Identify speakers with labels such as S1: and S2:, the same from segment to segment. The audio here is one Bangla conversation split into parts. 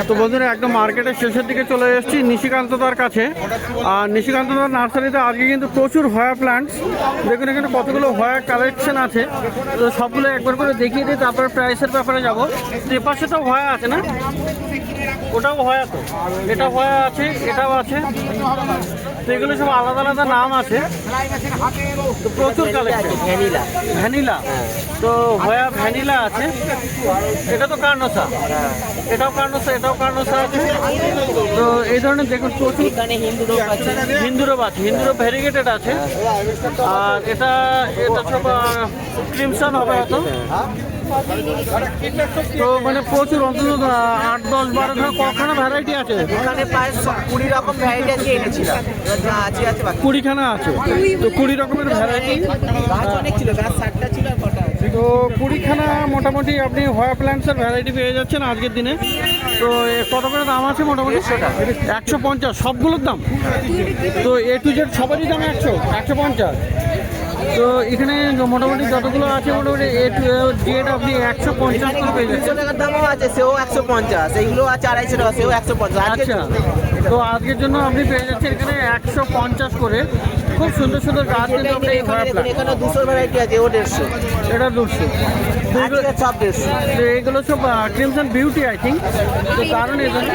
S1: তো বন্ধুরা একদম মার্কেটের শেষের দিকে চলে এসেছি নিশিকান্তদার কাছে। আর নিশিকান্তদার নার্সারিতে আজকে কিন্তু প্রচুর হয়া প্ল্যান্টস, দেখুন এখানে কতগুলো হয়া কালেকশন আছে। তো সবগুলো একবার করে দেখিয়ে দিই, তারপরে প্রাইসের ব্যাপারে যাবো। তো এপাশে তো হয়া আছে না, ওটাও হয়া, তো এটা হয়া আছে, এটাও আছে। তো এগুলো সব আলাদা আলাদা নাম আছে। তো প্রচুর কালেকশন। ভ্যানিলা, তো হয়া ভ্যানিলা আছে। এটা তো কার্নোসা, এটাও কার্নোসা, এটাও কার্নোসা আছে। তো এই ধরনের দেখুন প্রচুর হিন্দুরব আছে, হিন্দুরব ভ্যারিগেটেড আছে। আর এটা সব ক্রিমসন হবে হয়তো। তো মানে প্রচুর, অন্তত 8, 10, 12 ধর কখানা ভ্যারাইটি আছে
S2: এখানে প্রায় 20 রকম ভ্যারাইটি আজকে এনেছিলাম। আছে
S1: 20খানা আছে। তো 20 রকমের ভ্যারাইটি,
S2: গাছ অনেক ছিল, গাছ 60টা ছিল আর কটা আছে।
S1: তো 20খানা মোটামুটি আপনি হয়া প্ল্যান্টসের ভ্যারাইটি পেয়ে যাচ্ছেন আজকের দিনে। তো কত করে দাম আছে মোটামুটি? 150 সবগুলোর দাম। তো A to Z সবারই দাম 150। তো এখানে মোটামুটি যতগুলো আছে মোটামুটি A to Z আপনি 150 করে পেয়ে যাচ্ছেন।
S2: 200 টাকার দামও আছে, সেও 150। এইগুলো আছে 250 টাকা, সেও 150।
S1: আচ্ছা, তো আজকের জন্য আপনি পেয়ে যাচ্ছেন এখানে 150 করে। খুব সুন্দর সুন্দর গাছ কিন্তু আপনি এই হয়া প্ল্যান্ট।
S2: এখানে 200 ভ্যারাইটি আছে, ও 150।
S1: এটা 200। তো এগুলো
S2: সব 150।
S1: তো এগুলো সব ক্রিমসন বিউটি আই থিঙ্ক। তো দারুণ এখানে,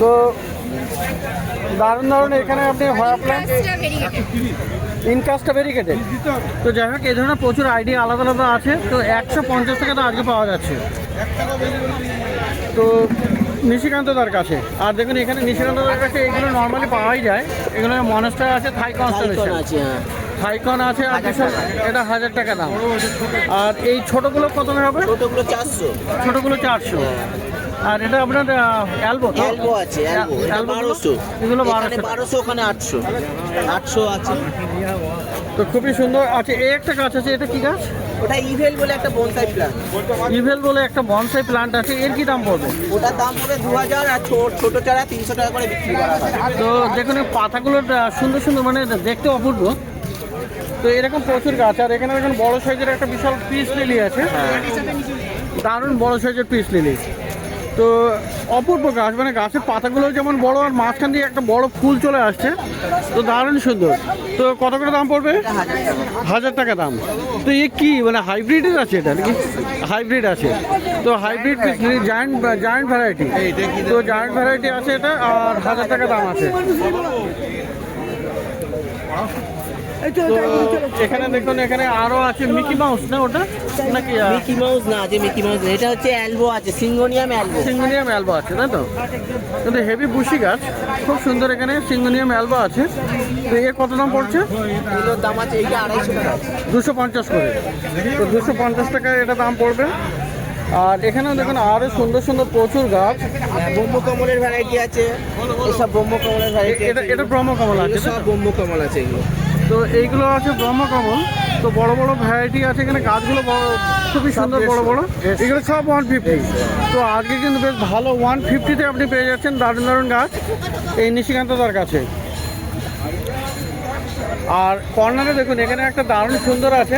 S1: তো দারুণ এখানে আপনি হয়া প্ল্যান্ট ইনকাস্টটা ভেরিকেটেড। তো যাই হোক, এই ধরনের প্রচুর আইডিয়া আলাদা আলাদা আছে। তো 150 টাকা তো আজকে পাওয়া যাচ্ছে তো নিশিকান্তদার কাছে। আর দেখুন এখানে নিশিকান্তদার কাছে এগুলো নর্মালি পাওয়াই যায়। এগুলো মনস্টার আছে, থাই কনস্টেলেশন
S2: আছে,
S1: থাইকন আছে। আর এটা 1000 টাকা দাম। আর এই ছোটোগুলো কত হবে?
S2: ছোটগুলো 400।
S1: ছোটোগুলো 400। আর এটা আপনার অ্যালবো, তো
S2: অ্যালবো আছে, অ্যালবো 1200।
S1: এগুলো
S2: এখানে
S1: 1200।
S2: 1200, ওখানে 800 আছে।
S1: তো খুবই সুন্দর আছে। এই একটা গাছ আছে, এটা কি গাছ?
S2: ওটা ইভেল বলে একটা বনসাই প্ল্যান্ট।
S1: ইভেল বলে একটা বনসাই প্ল্যান্ট আছে। এর কি দাম পড়বে?
S2: ওটার দাম পড়বে 2000। আর ছোট চারা 300 টাকা করে বিক্রি করা হয়।
S1: তো দেখুন এই পাতাগুলো সুন্দর সুন্দর, মানে দেখতে অপূর্ব। তো এরকম প্রচুর গাছ। আর এখানে দেখুন বড় সাইজের একটা বিশাল পিস লিলি আছে, দারুণ বড় সাইজের পিস লিলি। তো অপূর্ব গাছ, মানে গাছের পাতাগুলো যেমন বড়, আর মাঝখান দিয়ে একটা বড় ফুল চলে আসছে। তো দারুণ সুন্দর। তো কত করে দাম পড়বে? 1000 টাকা দাম। তো এ কি মানে হাইব্রিডের আছে? এটা নাকি হাইব্রিড আছে? তো হাইব্রিড জায়ান্ট ভ্যারাইটি। তো জায়ান্ট ভ্যারাইটি আছে এটা, আর 1000 টাকা দাম আছে। তো এখানে দেখুন, এখানে আরো আছে মিকি মাউস, না ওটা নাকি?
S2: মিকি মাউস না, যে মিকি মাউস এটা হচ্ছে অ্যালবো আছে, সিঙ্গোনিয়াম অ্যালবো।
S1: সিঙ্গোনিয়াম অ্যালবা আছে, তাই তো? কিন্তু হেভি বুশি গাছ, খুব সুন্দর। এখানে সিঙ্গোনিয়াম অ্যালবা আছে। তো এর কত দাম পড়ছে?
S2: এগুলোর দাম আছে, এইটা 250 টাকা,
S1: 250 করে। তো 250 টাকায় এটা দাম পড়বে। আর এখানেও দেখুন আরো সুন্দর সুন্দর প্রচুর গাছ।
S2: ব্রহ্মকমলের ভ্যারাইটি আছে, এইসব ব্রহ্মকমলের ভ্যারাইটি।
S1: এটা ব্রহ্মকমল আছে,
S2: সব ব্রহ্মকমল আছে এগুলো।
S1: তো এইগুলো আছে ব্রহ্মকমল। তো বড় বড় ভ্যারাইটি আছে এখানে, গাছগুলো খুবই সুন্দর বড় বড়। এগুলো সব 150। তো আজকে কিন্তু বেশ ভালো 150-তে আপনি পেয়ে যাচ্ছেন দারুণ দারুণ গাছ এই নিশিকান্তদার কাছে। আর কর্নারে দেখুন এখানে একটা দারুণ সুন্দর আছে,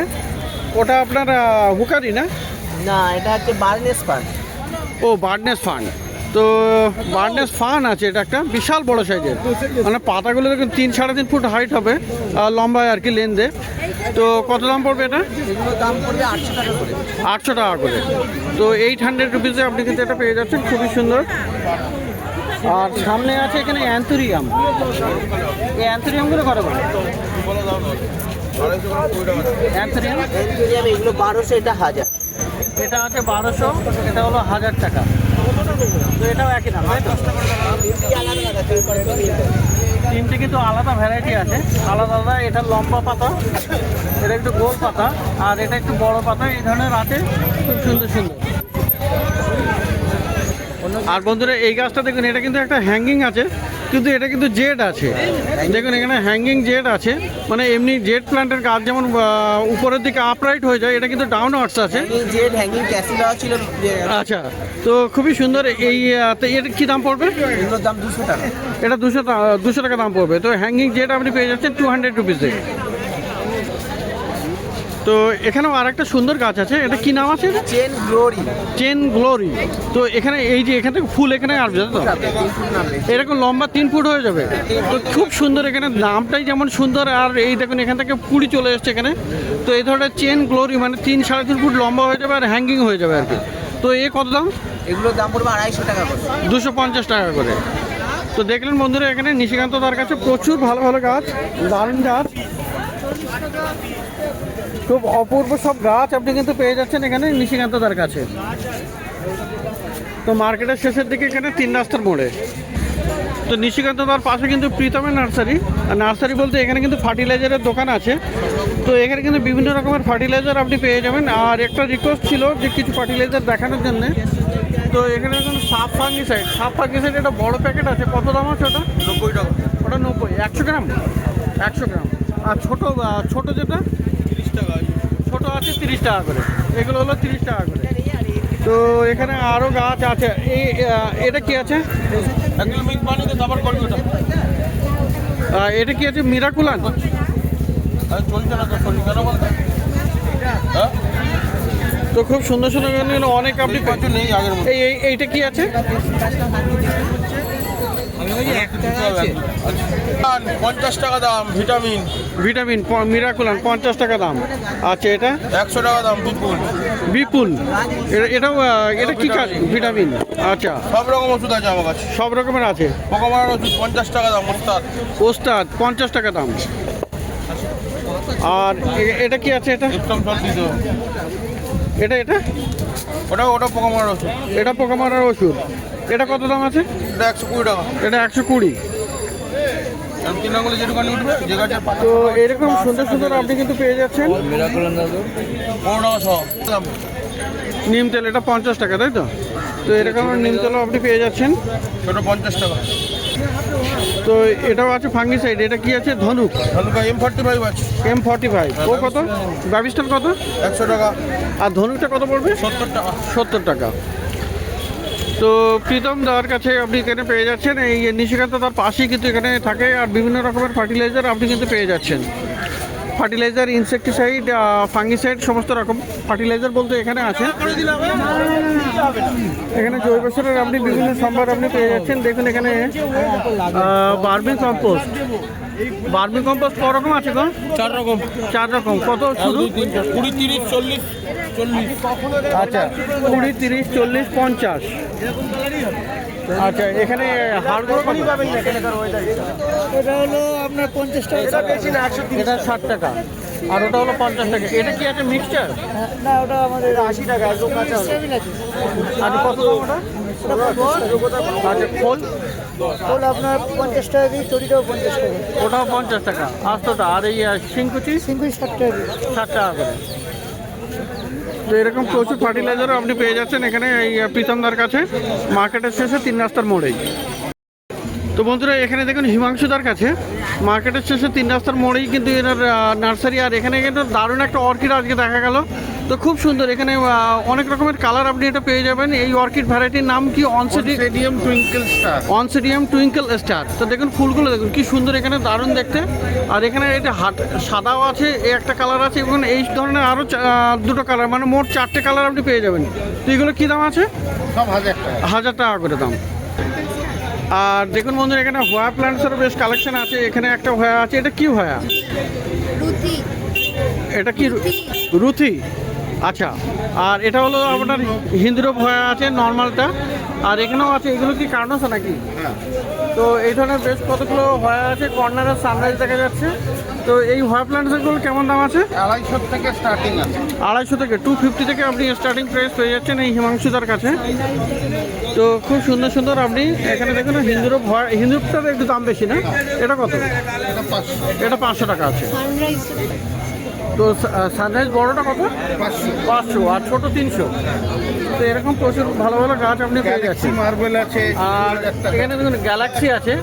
S1: ওটা আপনার হুকারি না?
S2: না, এটা হচ্ছে বার্নেস ফান।
S1: ও বার্ডনেস ফান। তো বার্ডনেস ফান আছে, এটা একটা বিশাল বড় সাইজের। মানে পাতাগুলো দেখুন 3-3.5 ফুট হাইট হবে, লম্বায় আর কি, লেন্থে। তো কত দাম পড়বে এটা?
S2: এগুলোর দাম পড়বে 800 টাকা করে।
S1: 800 টাকা করে। তো 800 রুপিসে আপনি কিন্তু এটা পেয়ে যাচ্ছেন, খুবই সুন্দর। আর সামনে আছে এখানে অ্যান্থুরিয়াম। এই অ্যান্থুরিয়ামগুলো কত করে? অ্যান্থুরিয়াম
S2: এগুলো 1200, এটা 1000।
S1: এটা আছে 1200, এটা হলো 1000 টাকা। তো এটাও একই দাম, তাই তো? তিনটে কিন্তু আলাদা ভ্যারাইটি আছে, আলাদা আলাদা। এটা লম্বা পাতা, এটা একটু গোল পাতা, আর এটা একটু বড় পাতা। এই ধরনের আছে, খুব সুন্দর সুন্দর। আর বন্ধুরা এই গাছটা দেখুন, এটা কিন্তু একটা হ্যাঙ্গিং আছে, কিন্তু এটা কিন্তু জেড আছে। দেখুন এখানে হ্যাঙ্গিং জেড আছে। মানে এমনি জেড প্ল্যান্টের গাছ যেমন উপরের দিকে আপরাইট হয়ে যায়, এটা কিন্তু ডাউনওয়ার্ডস আছে।
S2: জেড হ্যাঙ্গিং ক্যাসিলা ছিল।
S1: আচ্ছা, তো খুবই সুন্দর। এই এর কি দাম পড়বে?
S2: এগুলোর দাম 200 টাকা।
S1: এটা 200 টাকা দাম পড়বে। তো হ্যাঙ্গিং জেড আপনি পেয়ে যাচ্ছেন 200 রুপিসে। তো তো এখানেও আরেকটা সুন্দর গাছ আছে, এটা কি নাম আছে?
S2: Chain glory.
S1: Chain glory. তো এখানে এই যে এখান থেকে ফুল এখানে আসবে তো, এরকম লম্বা 3 ফুট হয়ে যাবে। তো খুব সুন্দর, এখানে দামটাই যেমন সুন্দর, আর এই দেখুন এখান থেকে কুড়ি চলে এসছে এখানে। তো এই ধরনের চেন গ্লোরি মানে 3-3.5 ফুট লম্বা হয়ে যাবে আর হ্যাঙ্গিং হয়ে যাবে আর কি। তো এ কত দাম?
S2: এগুলোর দাম পড়বে 250 টাকা করে।
S1: 250 টাকা করে। তো দেখলেন বন্ধুরা, এখানে নিশিকান্ত তার কাছে প্রচুর ভালো ভালো গাছ, দারুণ গাছ, খুব অপূর্ব সব গাছ আপনি কিন্তু পেয়ে যাচ্ছেন এখানে নিশিকান্ত তার কাছে। তো মার্কেটের শেষের দিকে এখানে 3 রাস্তার মোড়ে। তো নিশিকান্ত তার পাশে কিন্তু প্রীতমের নার্সারি। আর নার্সারি বলতে এখানে কিন্তু ফার্টিলাইজারের দোকান আছে। তো এখানে কিন্তু বিভিন্ন রকমের ফার্টিলাইজার আপনি পেয়ে যাবেন। আর একটা রিকোয়েস্ট ছিল যে কিছু ফার্টিলাইজার দেখানোর জন্য। তো এখানে দেখুন সাপ ফাঙ্গিসাইড একটা বড় প্যাকেট আছে, কত দাম আছে ওটা?
S3: 90 টাকা।
S1: ওটা 90, 100 গ্রাম? 100 গ্রাম। আর ছোট যেটা
S3: 30 টাকা।
S1: ছোট আছে 30 টাকা করে, এগুলো হলো 30 টাকা করে। তো এখানে আরও গাছ আছে। এটা কি আছে?
S3: একদম মিক্স বানিয়ে তারপর করবি ওটা।
S1: এটা কি আছে? মিরাকুলান।
S3: আর চলছে না তো, শরীর কেন বলতে? হ্যাঁ,
S1: তো খুব সুন্দর সুন্দর অনেক আপনি
S3: কিছু নেই আগের মতো।
S1: এইটা কি আছে?
S3: 50 টাকা দাম ভিটামিন।
S1: ভিটামিন মিরাকুলান 50 টাকা দাম। আচ্ছা, এটা
S3: 100 টাকা দাম বিপুল।
S1: বিপুল। এটা কি কাজ? ভিটামিন। আচ্ছা,
S3: সব রকম ওষুধ আছে আমার কাছে।
S1: সব রকমের আছে।
S3: পোকা মারার ওষুধ 50 টাকা দাম।
S1: ওস্তাদ 50 টাকা দাম। আর এটা কি আছে? এটা
S3: ইপসম সল দিতে হবে।
S1: এটা
S3: ওটা পোকা মারার ওষুধ।
S1: এটা পোকা মারার ওষুধ। এটা কত দাম আছে?
S3: এটা 120 টাকা।
S1: এটা 120।
S3: আর 3 আঙুলে যেটুকানি উঠবে যে গাছের পাতা।
S1: তো এরকম সুন্দর সুন্দর আপনি কিন্তু পেয়ে যাচ্ছেন।
S3: 15 টাকা সহ দাম।
S1: নিম তেল এটা 50 টাকা, তাই তো? তো এরকম নিম তেলও আপনি পেয়ে যাচ্ছেন।
S3: ছোট 50 টাকা।
S1: তো এটাও আছে ফাঙ্গিসাইড। এটা কি আছে? ধনুক।
S3: হালকা M45 আছে।
S1: M45 ও কত? ব্যবস্থার কত?
S3: 100 টাকা।
S1: আর ধনুকটা কত পড়বে?
S3: 70 টাকা।
S1: 70 টাকা। তো প্রীতম দার কাছে আপনি এখানে পেয়ে যাচ্ছেন। এই নিশিকান্ত তার পাশেই কিন্তু এখানে থাকে। আর বিভিন্ন রকমের ফার্টিলাইজার আপনি কিন্তু পেয়ে যাচ্ছেন। ফার্টিলাইজার, ইনসেকটিসাইড, ফাঙ্গিসাইড, সমস্ত রকম ফার্টিলাইজার বলতে এখানে আছে। এখানে জৈব সারের আপনি বিভিন্ন সম্ভার আপনি পেয়ে যাচ্ছেন। দেখুন এখানে বার্মি কম্পোস্ট। বার্মি কম্পোস্ট ক রকম আছে গো?
S3: 4 রকম।
S1: 4 রকম। কত শুরু?
S3: 20, 30, 40, 40।
S1: আচ্ছা, 20, 30, 40, 50। আচ্ছা, এখানে হাড়গুলো কত?
S2: এটা হলো আপনার 50 টাকা। এটা বেশি না, 130।
S1: এটা 60 টাকা। আর ওটা হলো 50 টাকা। এটা কি আছে? মিক্সচার?
S2: না, ওটা আমাদের 80 টাকা। একদম কাঁচা আছে।
S1: আর কত দাম ওটা? আচ্ছা, খোল?
S2: ফুল আপনার 50 টাকা দিই, চড়িটাও 50 টাকা।
S1: ওটাও 50 টাকা আস্তটা। আর এই শিংকুচি?
S2: সিঙ্গুল 60 টাকা দিই।
S1: 60 টাকা করে। তো এরকম প্রচুর ফার্টিলাইজারও আপনি পেয়ে যাচ্ছেন এখানে এই প্রীতমদার কাছে, মার্কেটের শেষে 3 রাস্তার মোড়েই। তো বন্ধুরা, এখানে দেখুন হিমাংশুদার কাছে মার্কেটের শেষে 3 রাস্তার মোড়েই কিন্তু এনার নার্সারি। আর এখানে কিন্তু দারুণ একটা অর্কিড আজকে দেখা গেল। তো খুব সুন্দর, এখানে অনেক রকমের কালার আপনি এটা পেয়ে যাবেন। এই অর্কিড ভ্যারাইটির নাম কি?
S3: Oncidium twinkle star.
S1: Oncidium twinkle star. তো দেখুন ফুলগুলো দেখুন কি সুন্দর, এখানে দারুণ দেখতে। আর এখানে এটা সাদাও আছে, এই একটা কালার আছে, এবং এই ধরনের আরও 2টো কালার, মানে মোট 4টে কালার আপনি পেয়ে যাবেন। তো এগুলো কী দাম আছে?
S3: সব 1000 টাকা।
S1: 1000 টাকা করে দাম। আর দেখুন বন্ধুরা, এখানে হোয়া প্ল্যান্টসেরও বেশ কালেকশন আছে। এখানে একটা হোয়া আছে। এটা কি হোয়া?
S4: রুথি।
S1: এটা কি? রুথি। আচ্ছা। আর এটা হলো আপনার হিন্দুরও হোয়া আছে, নর্মালটা। আর এখানেও আছে। এগুলো কি কার্নোসা নাকি?
S3: হ্যাঁ।
S1: তো এই ধরনের বেশ কতগুলো হোয়া আছে। কর্নারের সানরাইজ দেখা যাচ্ছে। তো এই হোয়া প্ল্যান্টসগুলো কেমন দাম আছে?
S3: 250 থেকে স্টার্টিং আছে।
S1: 250 থেকে 250 থেকে আপনি স্টার্টিং প্রাইস পেয়ে যাচ্ছেন এই হিমাংশুদার কাছে। তো খুব সুন্দর সুন্দর আপনি এখানে দেখুন। হিন্দুরটার একটু দাম বেশি না? এটা কত?
S3: এটা 500।
S1: এটা 500 টাকা আছে।
S4: সানরাইজ।
S1: তো সানরাইজ বড়টা কত? 500। আর ছোট 300। তো এরকম প্রচুর ভালো ভালো গাছ আপনি পেয়ে যাচ্ছেন।
S3: মার্বেল আছে।
S1: আর এখানে দেখুন গ্যালাক্সি আছে।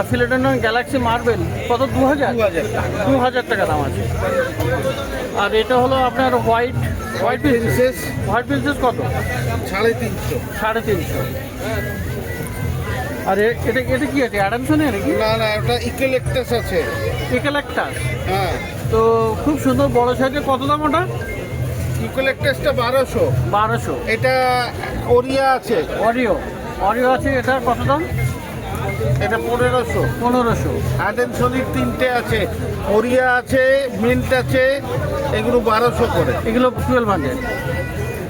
S1: ফিলোডেন্ড্রন গ্যালাক্সি মার্বেল কত? 2000 টাকা দাম আছে। আর এটা হলো আপনার হোয়াইট প্রিন্সেস। হোয়াইট প্রিন্সেস কত?
S3: 350।
S1: 350। আর এটা কি আছে? অ্যাডামসনের নাকি?
S3: না, ওটা ইকেলেক্টাস আছে।
S1: ইকেলেক্টাস।
S3: হ্যাঁ।
S1: তো খুব সুন্দর বড় সাইজের, কত দাম ওটা?
S2: ইকোলেকটাসটা 1200।
S1: 1200।
S2: এটা ওরিয়া আছে,
S1: অরিও আছে, এটার কত দাম?
S2: এটা 1500।
S1: 1500।
S2: আদেনসনির 3টে আছে, ওরিয়া আছে, মিন্ট আছে, এগুলো 1200 করে।
S1: এগুলো 1200।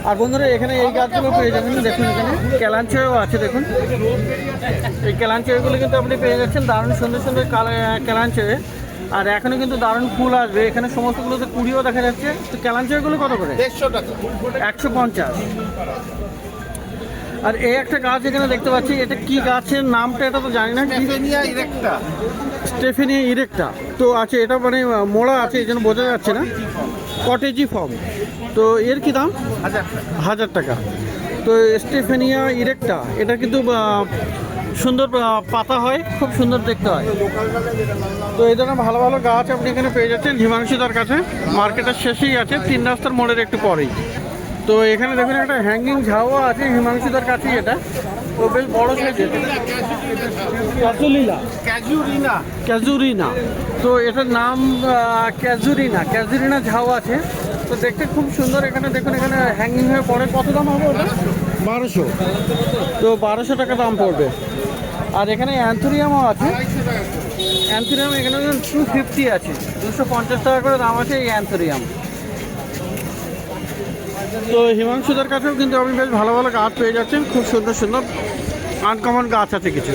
S1: আর বন্ধুরা এখানে এই গাছগুলো পেয়ে যাবেন, দেখুন এখানে ক্যালাঞ্চয়ও আছে, দেখুন এই ক্যালাঞ্চয়গুলো কিন্তু আপনি পেয়ে যাচ্ছেন, দারুণ সুন্দর সুন্দর ক্যালাঞ্চয়। আর এখনও কিন্তু দারুণ ফুল আসবে, এখানে সমস্তগুলোতে কুড়িও দেখা যাচ্ছে। তো ক্যালাঞ্চয়গুলো কত করে?
S2: 150 টাকা।
S1: 150। আর এই একটা গাছ এখানে দেখতে পাচ্ছি, এটা কি গাছের নামটা এটা তো জানি না।
S2: স্টেফেনিয়া ইরেক্টা।
S1: স্টেফেনিয়া ইরেক্টা তো আছে, এটা মানে মোড়া আছে, এই জন্য বোঝা যাচ্ছে না। কটেজি ফর্ম। তো এর কি দাম? 1000 টাকা। তো স্টেফেনিয়া ইরেক্টা এটা কিন্তু সুন্দর পাতা হয়, খুব সুন্দর দেখতে হয়। তো এই ধরনের ভালো ভালো গাছ আপনি এখানে পেয়ে যাচ্ছেন হিমাংশুদার কাছে। মার্কেটের শেষেই আছে, 3 রাস্তার মোড়ের একটু পরেই। তো এখানে দেখুন একটা হ্যাঙ্গিং ঝাউও আছে হিমাংশুদার কাছেই, এটা তো বেশ বড় সাইজের। ক্যাজুরিনা। তো এটার নাম ক্যাজুরিনা ঝাউ আছে। তো দেখতে খুব সুন্দর। এখানে দেখুন এখানে হ্যাঙ্গিং হয়ে পড়ে। কত দাম হবে ওটা? 1200। তো 1200 টাকা দাম পড়বে। আর এখানে অ্যান্থোরিয়ামও আছে। অ্যান্থোরিয়াম এখানে 250 আছে, 250 টাকা করে দাম আছে এই অ্যান্থোরিয়াম। তো হিমাংশুদার কাছেও কিন্তু আপনি বেশ ভালো ভালো গাছ পেয়ে যাচ্ছেন, খুব সুন্দর সুন্দর আনকমন গাছ আছে কিছু।